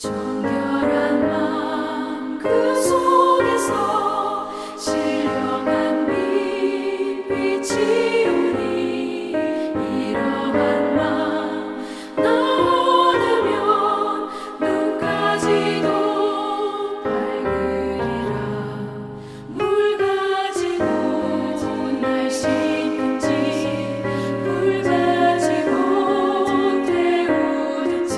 정결한 마음 그 속에서 신령한 빛이 오니 이러한 마음 나 얻으면 눈까지도 밝으리라. 물 가지고 날 씻든지 불 가지고 태우든지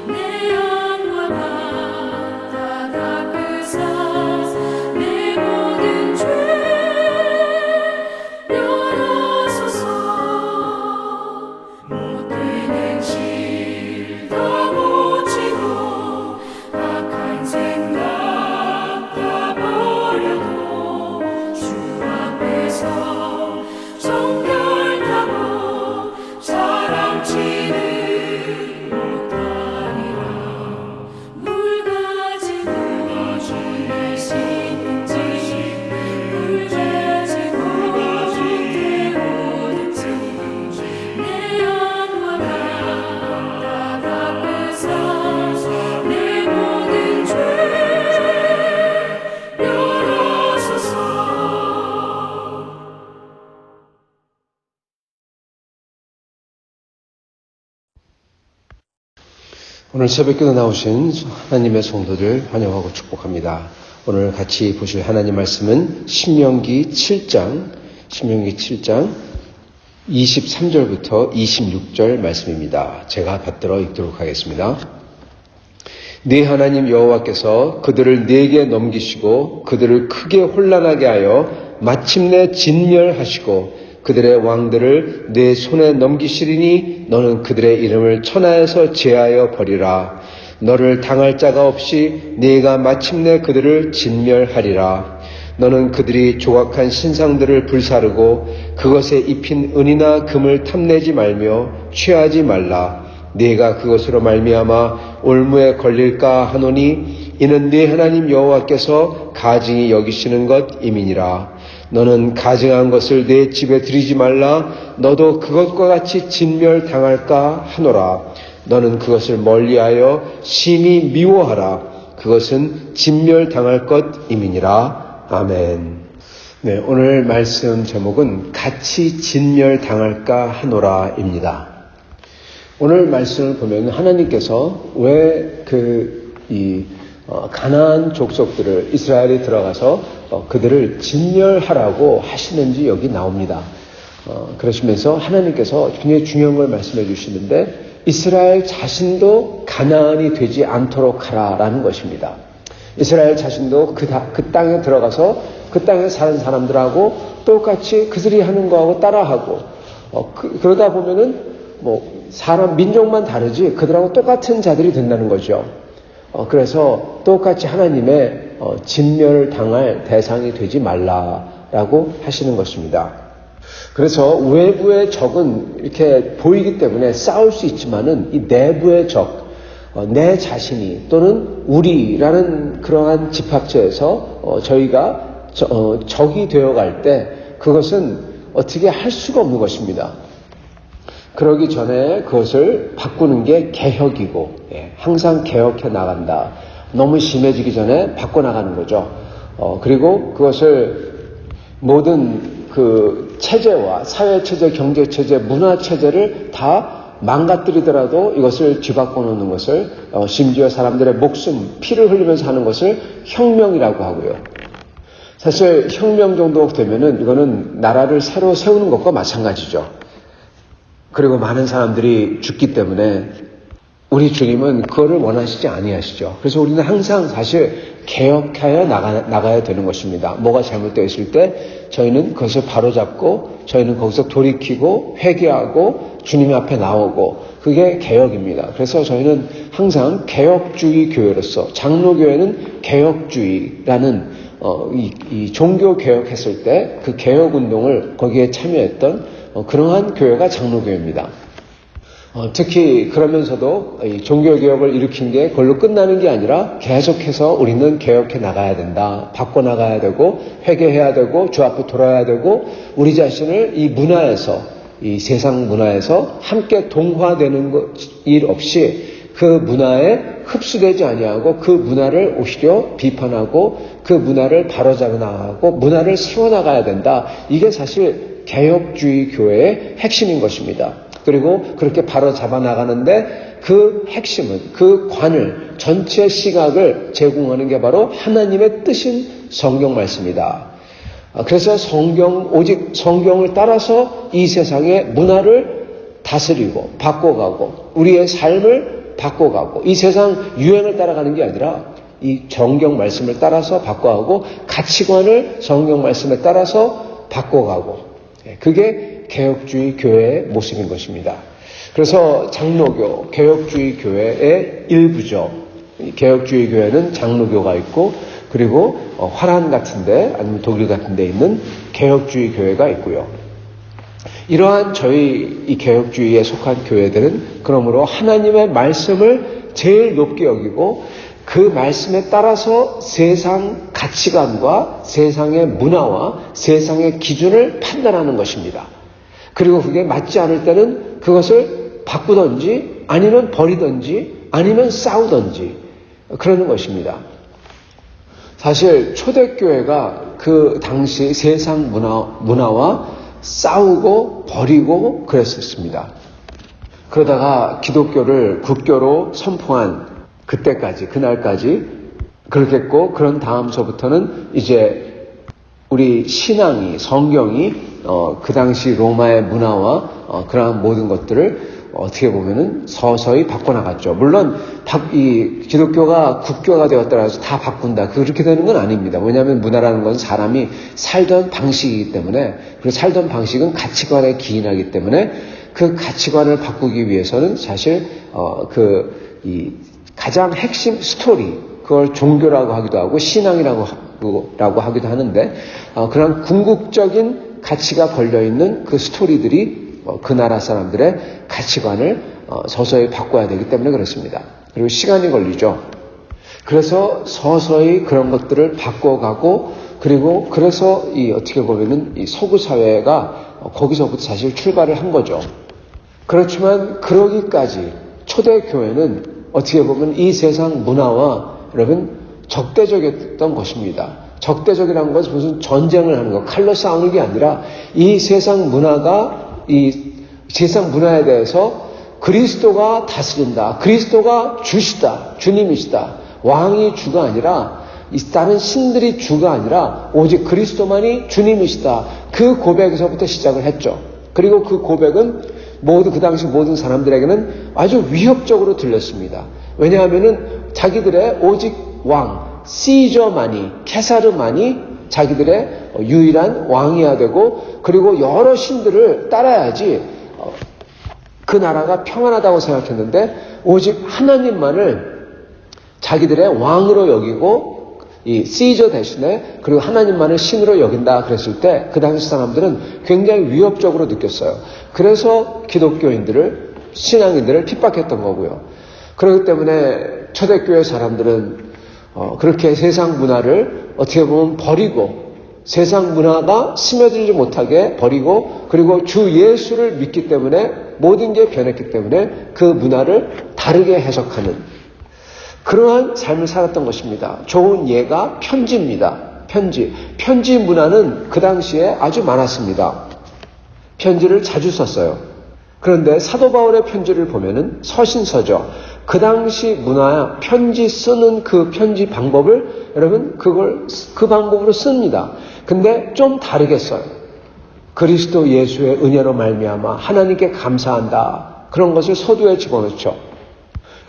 내 영과 바다 닦으사 내 모든 죄 열어소서. 못된 행실 다 고치고 악한 생각 다 버려도 주 앞에서 정결하고 사랑치는 못하리라. 물 가지고 날 씻든지 불 가지고 태우든지 내 영과 바다 닦으사 내 모든 죄 열어소서. 오늘 새벽기도 나오신 하나님의 성도들 환영하고 축복합니다. 오늘 같이 보실 하나님 말씀은 신명기 7장 23절부터 26절 말씀입니다. 제가 받들어 읽도록 하겠습니다. 네 하나님 여호와께서 그들을 네게 넘기시고 그들을 크게 혼란하게 하여 마침내 진멸하시고 그들의 왕들을 내 손에 넘기시리니 너는 그들의 이름을 천하에서 제하여 버리라. 너를 당할 자가 없이 네가 마침내 그들을 진멸하리라. 너는 그들이 조각한 신상들을 불사르고 그것에 입힌 은이나 금을 탐내지 말며 취하지 말라. 네가 그것으로 말미암아 올무에 걸릴까 하노니 이는 네 하나님 여호와께서 가증히 여기시는 것임이니라. 너는 가증한 것을 내 집에 들이지 말라. 너도 그것과 같이 진멸당할까 하노라. 너는 그것을 멀리하여 심히 미워하라. 그것은 진멸당할 것임이니라. 아멘. 네, 오늘 말씀 제목은 같이 진멸당할까 하노라입니다. 오늘 말씀을 보면 하나님께서 왜 가나안 족속들을 이스라엘이 들어가서 그들을 진멸하라고 하시는지 여기 나옵니다. 그러시면서 하나님께서 굉장히 중요한 걸 말씀해 주시는데 이스라엘 자신도 가나안이 되지 않도록 하라라는 것입니다. 이스라엘 자신도 그 땅에 들어가서 그 땅에 사는 사람들하고 똑같이 그들이 하는 거하고 따라하고 그러다 보면은 사람 민족만 다르지 그들하고 똑같은 자들이 된다는 거죠. 그래서 똑같이 하나님의 진멸을 당할 대상이 되지 말라라고 하시는 것입니다. 그래서 외부의 적은 이렇게 보이기 때문에 싸울 수 있지만은 이 내부의 적, 내 자신이 또는 우리라는 그러한 집합체에서 저희가 적이 되어갈 때 그것은 어떻게 할 수가 없는 것입니다. 그러기 전에 그것을 바꾸는 게 개혁이고 항상 개혁해 나간다. 너무 심해지기 전에 바꿔나가는 거죠. 그리고 그것을 모든 그 체제와 사회체제, 경제체제, 문화체제를 다 망가뜨리더라도 이것을 뒤바꿔 놓는 것을 심지어 사람들의 목숨, 피를 흘리면서 하는 것을 혁명이라고 하고요. 사실 혁명 정도 되면은 이거는 나라를 새로 세우는 것과 마찬가지죠. 그리고 많은 사람들이 죽기 때문에 우리 주님은 그거를 원하시지 아니하시죠. 그래서 우리는 항상 사실 개혁하여 나가야 되는 것입니다. 뭐가 잘못되어 있을 때 저희는 그것을 바로잡고 저희는 거기서 돌이키고 회개하고 주님 앞에 나오고 그게 개혁입니다. 그래서 저희는 항상 개혁주의 교회로서 장로교회는 개혁주의라는 이 종교 개혁했을 때 그 개혁 운동을 거기에 참여했던 그러한 교회가 장로교회입니다. 특히 그러면서도 이 종교개혁을 일으킨 게 그걸로 끝나는 게 아니라 계속해서 우리는 개혁해 나가야 된다. 바꿔나가야 되고 회개해야 되고 주 앞에 돌아야 되고 우리 자신을 이 문화에서 이 세상 문화에서 함께 동화되는 일 없이 그 문화에 흡수되지 아니하고 그 문화를 오히려 비판하고 그 문화를 바로잡아 나가고 문화를 세워나가야 된다. 이게 사실 개혁주의 교회의 핵심인 것입니다. 그리고 그렇게 바로잡아 나가는데 그 핵심은 그 관을 전체 시각을 제공하는 게 바로 하나님의 뜻인 성경 말씀이다. 그래서 오직 성경을 따라서 이 세상의 문화를 다스리고 바꿔가고 우리의 삶을 바꿔가고 이 세상 유행을 따라가는 게 아니라 이 성경 말씀을 따라서 바꿔가고 가치관을 성경 말씀에 따라서 바꿔가고 그게 개혁주의 교회의 모습인 것입니다. 그래서 장로교, 개혁주의 교회의 일부죠. 개혁주의 교회는 장로교가 있고 그리고 화란 같은데 아니면 독일 같은데 있는 개혁주의 교회가 있고요. 이러한 저희 이 개혁주의에 속한 교회들은 그러므로 하나님의 말씀을 제일 높게 여기고 그 말씀에 따라서 세상 가치관과 세상의 문화와 세상의 기준을 판단하는 것입니다. 그리고 그게 맞지 않을 때는 그것을 바꾸든지 아니면 버리든지 아니면 싸우든지 그러는 것입니다. 사실 초대교회가 그 당시 세상 문화와 싸우고 버리고 그랬었습니다. 그러다가 기독교를 국교로 선포한 그날까지 그렇게 했고 그런 다음서부터는 이제 우리 신앙이 성경이 그 당시 로마의 문화와 그러한 모든 것들을 어떻게 보면은 서서히 바꿔나갔죠. 물론 이 기독교가 국교가 되었다고 해서 다 바꾼다. 그렇게 되는 건 아닙니다. 왜냐하면 문화라는 건 사람이 살던 방식이기 때문에 그리고 살던 방식은 가치관에 기인하기 때문에 그 가치관을 바꾸기 위해서는 사실 이 가장 핵심 스토리 그걸 종교라고 하기도 하고 신앙이라고 하기도 하는데 그런 궁극적인 가치가 걸려있는 그 스토리들이 그 나라 사람들의 가치관을 서서히 바꿔야 되기 때문에 그렇습니다. 그리고 시간이 걸리죠. 그래서 서서히 그런 것들을 바꿔가고 그리고 그래서 어떻게 보면은 이 서구 사회가 거기서부터 사실 출발을 한 거죠. 그렇지만 그러기까지 초대교회는 어떻게 보면 이 세상 문화와 여러분 적대적이었던 것입니다. 적대적이라는 것은 무슨 전쟁을 하는 것, 칼로 싸우는 게 아니라 이 세상 문화가 이 세상 문화에 대해서 그리스도가 다스린다. 그리스도가 주시다. 주님이시다. 왕이 주가 아니라 다른 신들이 주가 아니라 오직 그리스도만이 주님이시다. 그 고백에서부터 시작을 했죠. 그리고 그 고백은 그 당시 모든 사람들에게는 아주 위협적으로 들렸습니다. 왜냐하면은 자기들의 오직 왕, 시저만이, 케사르만이 자기들의 유일한 왕이어야 되고 그리고 여러 신들을 따라야지 그 나라가 평안하다고 생각했는데 오직 하나님만을 자기들의 왕으로 여기고 이 시저 대신에 그리고 하나님만을 신으로 여긴다 그랬을 때 그 당시 사람들은 굉장히 위협적으로 느꼈어요. 그래서 기독교인들을 신앙인들을 핍박했던 거고요. 그렇기 때문에 초대교회 사람들은 그렇게 세상 문화를 어떻게 보면 버리고 세상 문화가 스며들지 못하게 버리고 그리고 주 예수를 믿기 때문에 모든 게 변했기 때문에 그 문화를 다르게 해석하는 그러한 삶을 살았던 것입니다. 좋은 예가 편지입니다. 편지 문화는 그 당시에 아주 많았습니다. 편지를 자주 썼어요. 그런데 사도 바울의 편지를 보면은 서신서죠. 그 당시 문화 편지 쓰는 그 편지 방법을 여러분 그 방법으로 씁니다. 근데 좀 다르게 써요. 그리스도 예수의 은혜로 말미암아 하나님께 감사한다. 그런 것을 서두에 집어넣죠.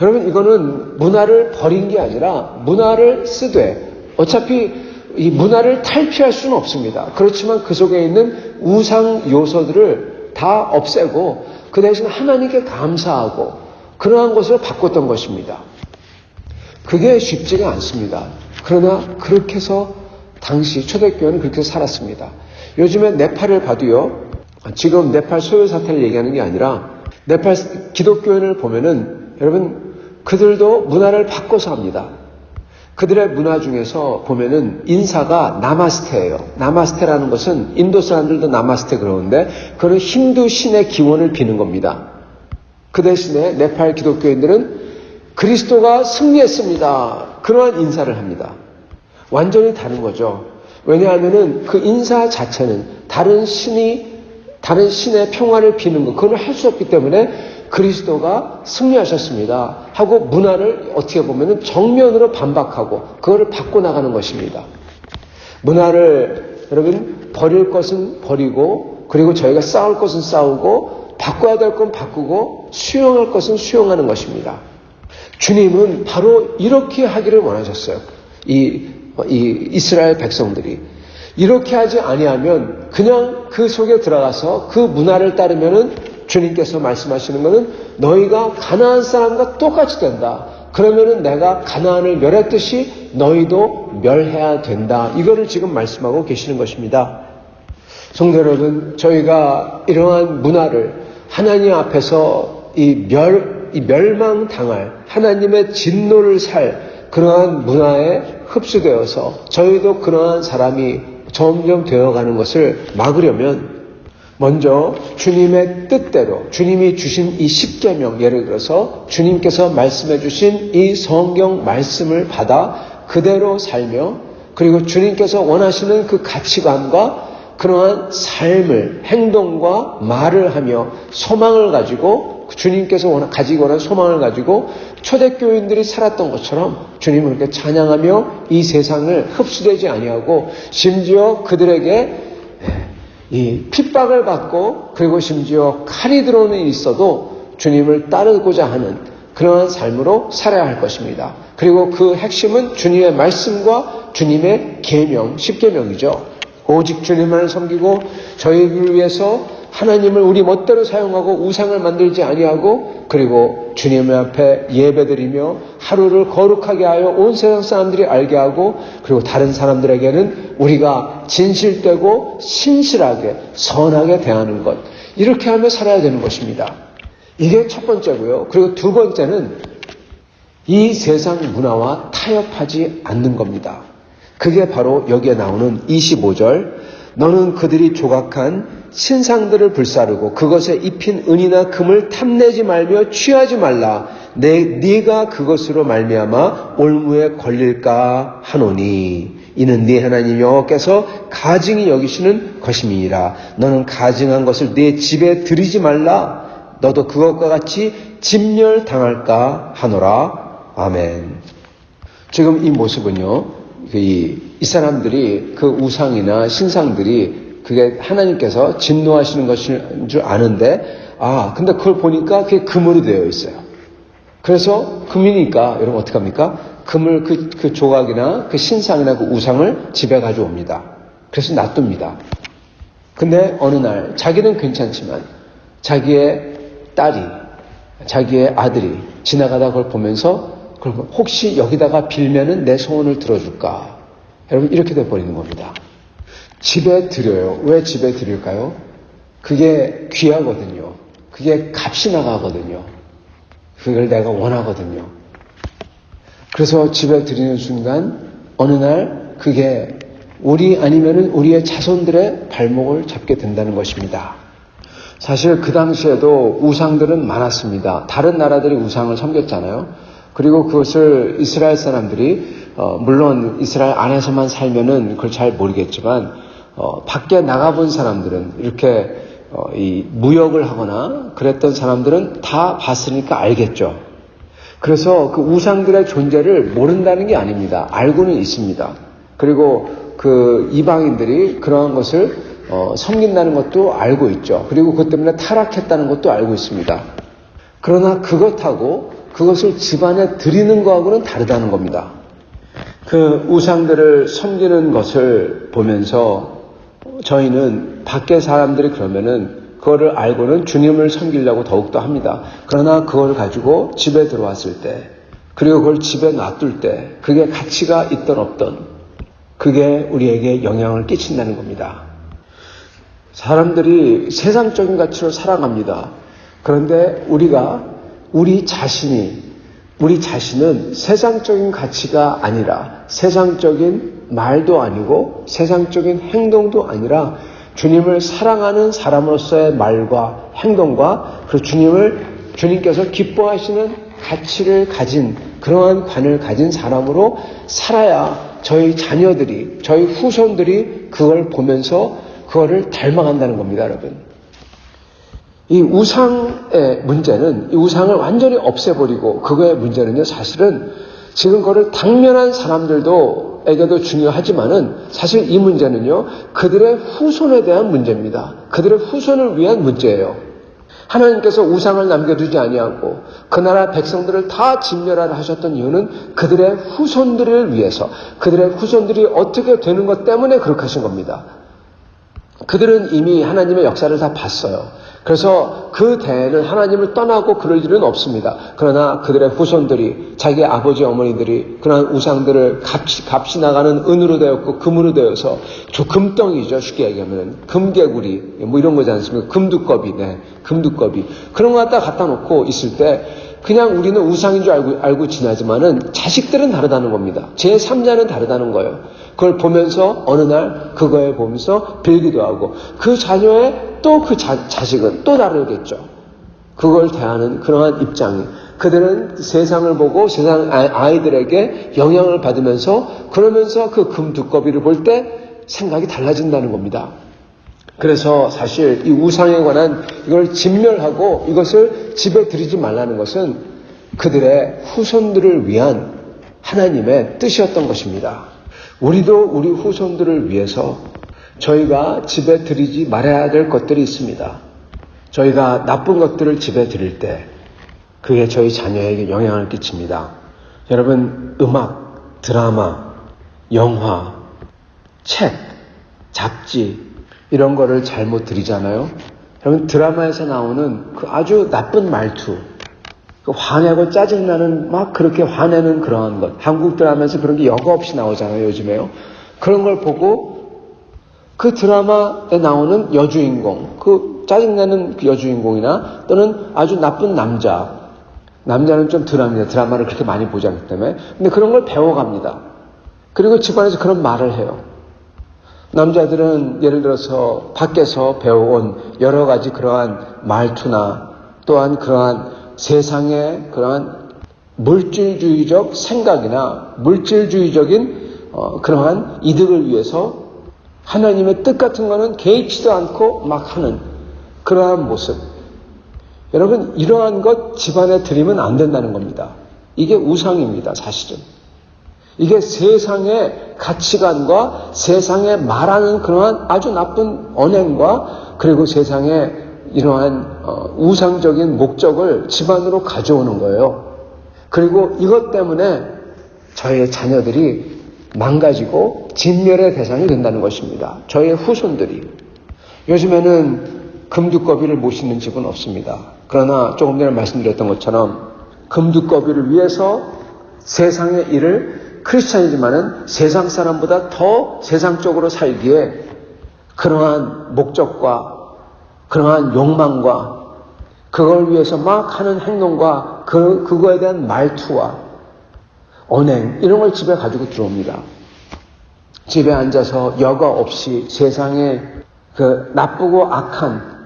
여러분 이거는 문화를 버린 게 아니라 문화를 쓰되 어차피 이 문화를 탈피할 수는 없습니다. 그렇지만 그 속에 있는 우상 요소들을 다 없애고 그 대신 하나님께 감사하고 그러한 것을 바꿨던 것입니다. 그게 쉽지가 않습니다. 그러나 그렇게 해서 당시 초대교회는 그렇게 살았습니다. 요즘에 네팔을 봐도요. 지금 네팔 소요 사태를 얘기하는 게 아니라 네팔 기독교인을 보면은 여러분 그들도 문화를 바꿔서 합니다. 그들의 문화 중에서 보면은 인사가 나마스테예요. 나마스테라는 것은 인도 사람들도 나마스테 그러는데 그는 힌두 신의 기원을 비는 겁니다. 그 대신에 네팔 기독교인들은 그리스도가 승리했습니다. 그러한 인사를 합니다. 완전히 다른 거죠. 왜냐하면은 그 인사 자체는 다른 신의 평화를 비는 것, 그걸 할 수 없기 때문에 그리스도가 승리하셨습니다 하고 문화를 어떻게 보면은 정면으로 반박하고 그거를 바꿔나가는 것입니다. 문화를 여러분 버릴 것은 버리고, 그리고 저희가 싸울 것은 싸우고, 바꿔야 될 건 바꾸고, 수용할 것은 수용하는 것입니다. 주님은 바로 이렇게 하기를 원하셨어요. 이 이스라엘 백성들이 이렇게 하지 아니하면 그냥 그 속에 들어가서 그 문화를 따르면은 주님께서 말씀하시는 것은 너희가 가나안 사람과 똑같이 된다. 그러면은 내가 가나안을 멸했듯이 너희도 멸해야 된다. 이거를 지금 말씀하고 계시는 것입니다. 성도 여러분, 저희가 이러한 문화를 하나님 앞에서 이 멸망당할 하나님의 진노를 살 그러한 문화에 흡수되어서 저희도 그러한 사람이 점점 되어가는 것을 막으려면 먼저 주님의 뜻대로 주님이 주신 이 십계명, 예를 들어서 주님께서 말씀해 주신 이 성경 말씀을 받아 그대로 살며, 그리고 주님께서 원하시는 그 가치관과 그러한 삶을, 행동과 말을 하며 소망을 가지고, 주님께서 가지고 원하는 소망을 가지고 초대교인들이 살았던 것처럼 주님을 이렇게 찬양하며 이 세상을 흡수되지 아니하고, 심지어 그들에게 이 핍박을 받고, 그리고 심지어 칼이 들어오는 일이 있어도 주님을 따르고자 하는 그러한 삶으로 살아야 할 것입니다. 그리고 그 핵심은 주님의 말씀과 주님의 계명, 십계명이죠. 오직 주님만을 섬기고 저희를 위해서 하나님을 우리 멋대로 사용하고 우상을 만들지 아니하고, 그리고 주님 앞에 예배드리며 하루를 거룩하게 하여 온 세상 사람들이 알게 하고, 그리고 다른 사람들에게는 우리가 진실되고 신실하게 선하게 대하는 것, 이렇게 하며 살아야 되는 것입니다. 이게 첫 번째고요. 그리고 두 번째는 이 세상 문화와 타협하지 않는 겁니다. 그게 바로 여기에 나오는 25절, 너는 그들이 조각한 신상들을 불사르고 그것에 입힌 은이나 금을 탐내지 말며 취하지 말라. 네가 그것으로 말미암아 올무에 걸릴까 하노니 이는 네 하나님 여호와께서 가증히 여기시는 것임이니라. 너는 가증한 것을 네 집에 들이지 말라. 너도 그것과 같이 진멸당할까 하노라. 아멘. 지금 이 모습은요, 이 사람들이 그 우상이나 신상들이 그게 하나님께서 진노하시는 것인 줄 아는데, 근데 그걸 보니까 그게 금으로 되어 있어요. 그래서 금이니까 여러분 어떡합니까? 금을 그 조각이나 그 신상이나 그 우상을 집에 가져옵니다. 그래서 놔둡니다. 근데 어느 날 자기는 괜찮지만 자기의 딸이, 자기의 아들이 지나가다 그걸 보면서 그럼 혹시 여기다가 빌면은 내 소원을 들어줄까? 여러분 이렇게 돼버리는 겁니다. 집에 드려요. 왜 집에 드릴까요? 그게 귀하거든요. 그게 값이 나가거든요. 그걸 내가 원하거든요. 그래서 집에 드리는 순간 어느 날 그게 아니면은 우리의 자손들의 발목을 잡게 된다는 것입니다. 사실 그 당시에도 우상들은 많았습니다. 다른 나라들이 우상을 섬겼잖아요. 그리고 그것을 이스라엘 사람들이 물론 이스라엘 안에서만 살면은 그걸 잘 모르겠지만 밖에 나가본 사람들은 이렇게 이 무역을 하거나 그랬던 사람들은 다 봤으니까 알겠죠. 그래서 그 우상들의 존재를 모른다는 게 아닙니다. 알고는 있습니다. 그리고 그 이방인들이 그러한 것을 섬긴다는 것도 알고 있죠. 그리고 그것 때문에 타락했다는 것도 알고 있습니다. 그러나 그것을 집안에 드리는 거하고는 다르다는 겁니다. 그 우상들을 섬기는 것을 보면서 저희는 밖에 사람들이 그러면은 그거를 알고는 주님을 섬기려고 더욱더 합니다. 그러나 그걸 가지고 집에 들어왔을 때, 그리고 그걸 집에 놔둘 때 그게 가치가 있던 없던 그게 우리에게 영향을 끼친다는 겁니다. 사람들이 세상적인 가치로 살아갑니다. 그런데 우리 자신은 세상적인 가치가 아니라, 세상적인 말도 아니고 세상적인 행동도 아니라 주님을 사랑하는 사람으로서의 말과 행동과, 그리고 주님께서 기뻐하시는 가치를 가진 그러한 관을 가진 사람으로 살아야 저희 자녀들이, 저희 후손들이 그걸 보면서 그거를 닮아간다는 겁니다, 여러분. 이 우상의 문제는, 이 우상을 완전히 없애버리고, 그거의 문제는요, 사실은 지금 그거를 당면한 사람들에게도 중요하지만은 사실 이 문제는요, 그들의 후손에 대한 문제입니다. 그들의 후손을 위한 문제예요. 하나님께서 우상을 남겨두지 아니하고 그 나라 백성들을 다 진멸하라 하셨던 이유는 그들의 후손들을 위해서, 그들의 후손들이 어떻게 되는 것 때문에 그렇게 하신 겁니다. 그들은 이미 하나님의 역사를 다 봤어요. 그래서 그 대에는 하나님을 떠나고 그럴 일은 없습니다. 그러나 그들의 후손들이, 자기 아버지 어머니들이 그러한 우상들을 값이 나가는 은으로 되었고 금으로 되어서 저 금덩이죠, 쉽게 얘기하면 금개구리 뭐 이런 거지 않습니까? 금두꺼비, 금두꺼비 그런 거 갖다 놓고 있을 때 그냥 우리는 우상인 줄 알고 지나지만은 자식들은 다르다는 겁니다. 제3자는 다르다는 거예요. 그걸 보면서 어느 날 그거에 보면서 빌기도 하고 그 자녀의 또 그 자식은 또 다르겠죠. 그걸 대하는 그러한 입장이, 그들은 세상을 보고 세상 아이들에게 영향을 받으면서 그러면서 그 금두꺼비를 볼 때 생각이 달라진다는 겁니다. 그래서 사실 이 우상에 관한 이걸 진멸하고 이것을 집에 들이지 말라는 것은 그들의 후손들을 위한 하나님의 뜻이었던 것입니다. 우리도 우리 후손들을 위해서 저희가 집에 들이지 말아야 될 것들이 있습니다. 저희가 나쁜 것들을 집에 들일 때 그게 저희 자녀에게 영향을 끼칩니다. 여러분, 음악, 드라마, 영화, 책, 잡지 이런 거를 잘못 들이잖아요. 여러분, 드라마에서 나오는 그 아주 나쁜 말투, 그 화내고 짜증나는 막 그렇게 화내는 그러한 것, 한국 드라마에서 그런 게 여과 없이 나오잖아요, 요즘에요. 그런 걸 보고 그 드라마에 나오는 여주인공, 그 짜증나는 그 여주인공이나 또는 아주 나쁜 남자는 좀 덜합니다. 드라마를 그렇게 많이 보지 않기 때문에. 근데 그런 걸 배워갑니다. 그리고 집안에서 그런 말을 해요. 남자들은 예를 들어서 밖에서 배워온 여러 가지 그러한 말투나 또한 그러한 세상의 그러한 물질주의적 생각이나 물질주의적인 그러한 이득을 위해서 하나님의 뜻 같은 거는 개의치도 않고 막 하는 그러한 모습. 여러분, 이러한 것 집안에 들이면 안 된다는 겁니다. 이게 우상입니다, 사실은. 이게 세상의 가치관과 세상에 말하는 그러한 아주 나쁜 언행과 그리고 세상의 이러한 우상적인 목적을 집안으로 가져오는 거예요. 그리고 이것 때문에 저의 자녀들이 망가지고 진멸의 대상이 된다는 것입니다. 저의 후손들이. 요즘에는 금두꺼비를 모시는 집은 없습니다. 그러나 조금 전에 말씀드렸던 것처럼 금두꺼비를 위해서 세상의 일을, 크리스찬이지만은 세상 사람보다 더 세상적으로 살기에 그러한 목적과 그러한 욕망과 그걸 위해서 막 하는 행동과 그거에 대한 말투와 언행 이런 걸 집에 가지고 들어옵니다. 집에 앉아서 여과 없이 세상의 그 나쁘고 악한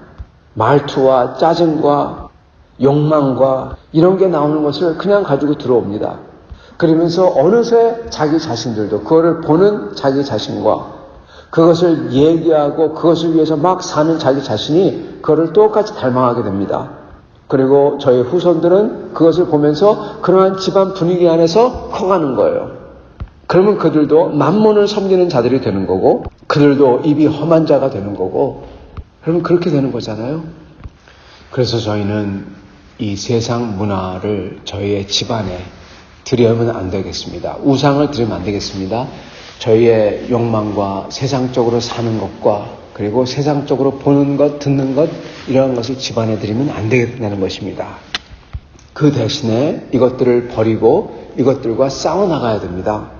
말투와 짜증과 욕망과 이런 게 나오는 것을 그냥 가지고 들어옵니다. 그러면서 어느새 자기 자신들도 그거를 보는 자기 자신과 그것을 얘기하고 그것을 위해서 막 사는 자기 자신이 그거를 똑같이 닮아가게 됩니다. 그리고 저희 후손들은 그것을 보면서 그러한 집안 분위기 안에서 커가는 거예요. 그러면 그들도 만몬을 섬기는 자들이 되는 거고 그들도 입이 험한 자가 되는 거고 그러면 그렇게 되는 거잖아요. 그래서 저희는 이 세상 문화를 저희의 집안에 들여오면 안 되겠습니다. 우상을 들이면 안 되겠습니다. 저희의 욕망과 세상적으로 사는 것과 그리고 세상적으로 보는 것, 듣는 것 이러한 것을 집안에 들이면 안 되겠다는 것입니다. 그 대신에 이것들을 버리고 이것들과 싸워나가야 됩니다.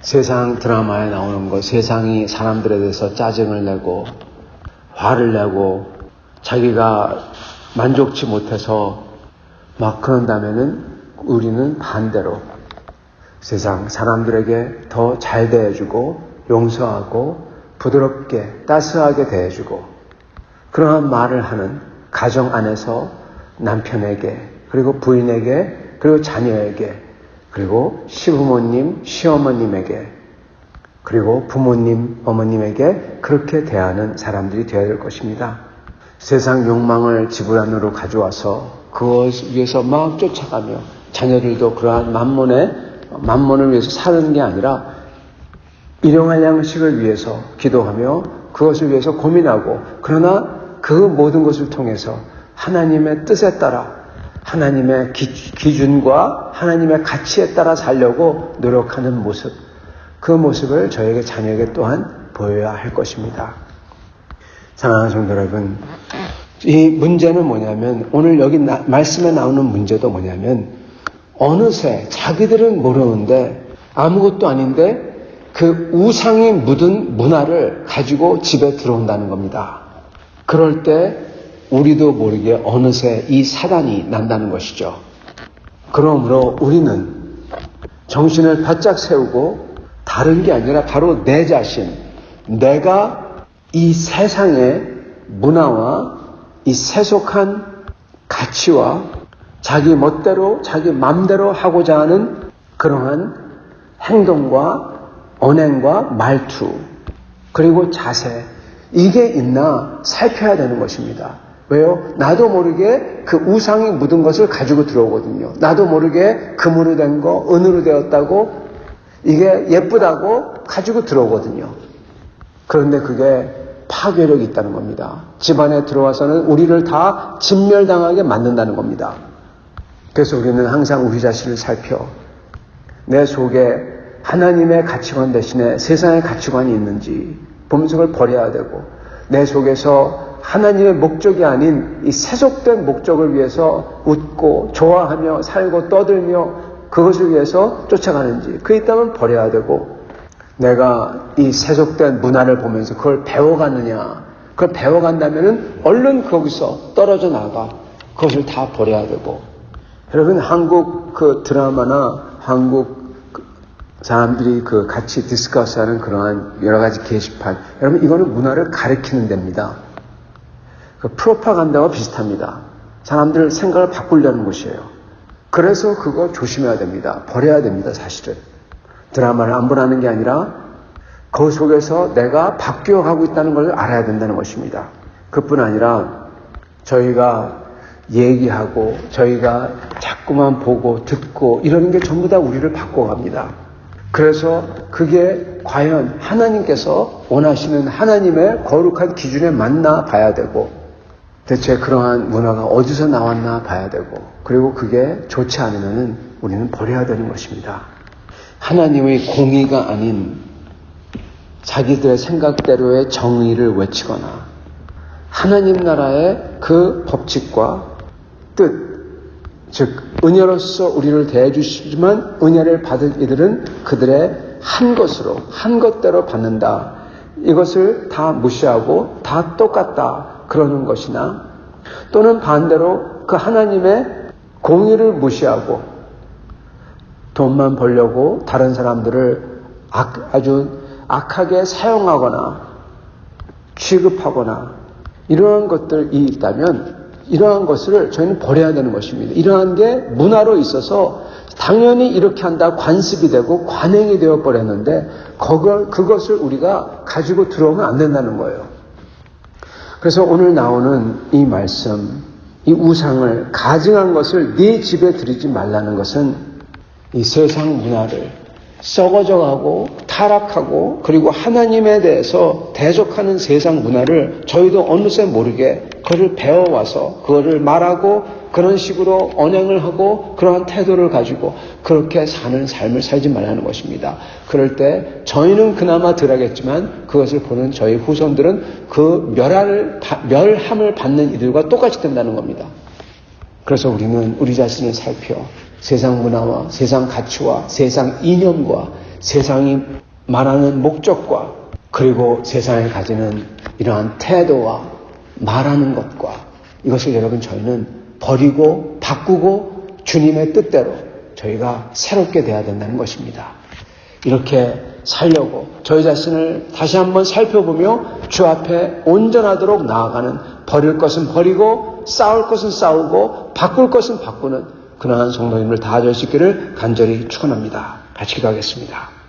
세상 드라마에 나오는 것, 세상이 사람들에 대해서 짜증을 내고 화를 내고 자기가 만족치 못해서 막 그런다면은 우리는 반대로 세상 사람들에게 더 잘 대해주고 용서하고 부드럽게 따스하게 대해주고 그러한 말을 하는 가정 안에서 남편에게 그리고 부인에게 그리고 자녀에게, 그리고 시부모님, 시어머님에게, 그리고 부모님, 어머님에게 그렇게 대하는 사람들이 되어야 될 것입니다. 세상 욕망을 집을 안으로 가져와서 그것을 위해서 막 쫓아가며 자녀들도 그러한 만몬을 위해서 사는 게 아니라 일용할 양식을 위해서 기도하며 그것을 위해서 고민하고, 그러나 그 모든 것을 통해서 하나님의 뜻에 따라 하나님의 기준과 하나님의 가치에 따라 살려고 노력하는 모습, 그 모습을 저에게 자녀에게 또한 보여야 할 것입니다. 사랑하는 성도 여러분, 이 문제는 뭐냐면, 오늘 여기 말씀에 나오는 문제도 뭐냐면, 어느새 자기들은 모르는데 아무것도 아닌데 그 우상이 묻은 문화를 가지고 집에 들어온다는 겁니다. 그럴 때 우리도 모르게 어느새 이 사단이 난다는 것이죠. 그러므로 우리는 정신을 바짝 세우고 다른 게 아니라 바로 내 자신, 내가 이 세상의 문화와 이 세속한 가치와 자기 멋대로 자기 맘대로 하고자 하는 그러한 행동과 언행과 말투, 그리고 자세, 이게 있나 살펴야 되는 것입니다. 왜요? 나도 모르게 그 우상이 묻은 것을 가지고 들어오거든요. 나도 모르게 금으로 된 거, 은으로 되었다고, 이게 예쁘다고 가지고 들어오거든요. 그런데 그게 파괴력이 있다는 겁니다. 집안에 들어와서는 우리를 다 진멸당하게 만든다는 겁니다. 그래서 우리는 항상 우리 자신을 살펴 내 속에 하나님의 가치관 대신에 세상의 가치관이 있는지 보면서 그걸 버려야 되고, 내 속에서 하나님의 목적이 아닌 이 세속된 목적을 위해서 웃고 좋아하며 살고 떠들며 그것을 위해서 쫓아가는지, 그 있다면 버려야 되고, 내가 이 세속된 문화를 보면서 그걸 배워가느냐, 그걸 배워간다면은 얼른 거기서 떨어져 나가 그것을 다 버려야 되고. 여러분, 한국 그 드라마나 한국 사람들이 그 같이 디스커스하는 그러한 여러 가지 게시판, 여러분 이거는 문화를 가리키는 데입니다. 그 프로파간다와 비슷합니다. 사람들 생각을 바꾸려는 곳이에요. 그래서 그거 조심해야 됩니다. 버려야 됩니다. 사실은 드라마를 안 보라는 게 아니라 그 속에서 내가 바뀌어가고 있다는 걸 알아야 된다는 것입니다. 그뿐 아니라 저희가 얘기하고 저희가 자꾸만 보고 듣고 이러는 게 전부 다 우리를 바꿔갑니다. 그래서 그게 과연 하나님께서 원하시는 하나님의 거룩한 기준에 맞나 봐야 되고, 대체 그러한 문화가 어디서 나왔나 봐야 되고, 그리고 그게 좋지 않으면 우리는 버려야 되는 것입니다. 하나님의 공의가 아닌 자기들의 생각대로의 정의를 외치거나 하나님 나라의 그 법칙과 뜻, 즉 은혜로서 우리를 대해주시지만 은혜를 받은 이들은 그들의 한 것으로, 한 것대로 받는다, 이것을 다 무시하고 다 똑같다 그러는 것이나, 또는 반대로 그 하나님의 공의를 무시하고 돈만 벌려고 다른 사람들을 아주 악하게 사용하거나 취급하거나 이러한 것들이 있다면 이러한 것을 저희는 버려야 되는 것입니다. 이러한 게 문화로 있어서 당연히 이렇게 한다 관습이 되고 관행이 되어 버렸는데 그것을 우리가 가지고 들어오면 안 된다는 거예요. 그래서 오늘 나오는 이 말씀, 이 우상을 가증한 것을 네 집에 들이지 말라는 것은 이 세상 문화를 썩어져가고 타락하고 그리고 하나님에 대해서 대적하는 세상 문화를 저희도 어느새 모르게 그걸 배워와서 그거를 말하고 그런 식으로 언행을 하고 그러한 태도를 가지고 그렇게 사는 삶을 살지 말라는 것입니다. 그럴 때 저희는 그나마 덜하겠지만 그것을 보는 저희 후손들은 그 멸함을 받는 이들과 똑같이 된다는 겁니다. 그래서 우리는 우리 자신을 살펴 세상 문화와 세상 가치와 세상 이념과 세상이 말하는 목적과 그리고 세상에 가지는 이러한 태도와 말하는 것과 이것을 여러분 저희는 버리고 바꾸고 주님의 뜻대로 저희가 새롭게 돼야 된다는 것입니다. 이렇게 살려고 저희 자신을 다시 한번 살펴보며 주 앞에 온전하도록 나아가는, 버릴 것은 버리고 싸울 것은 싸우고 바꿀 것은 바꾸는 근황한 성도님들 다 될 수 있기를 간절히 축원합니다. 같이 기도하겠습니다.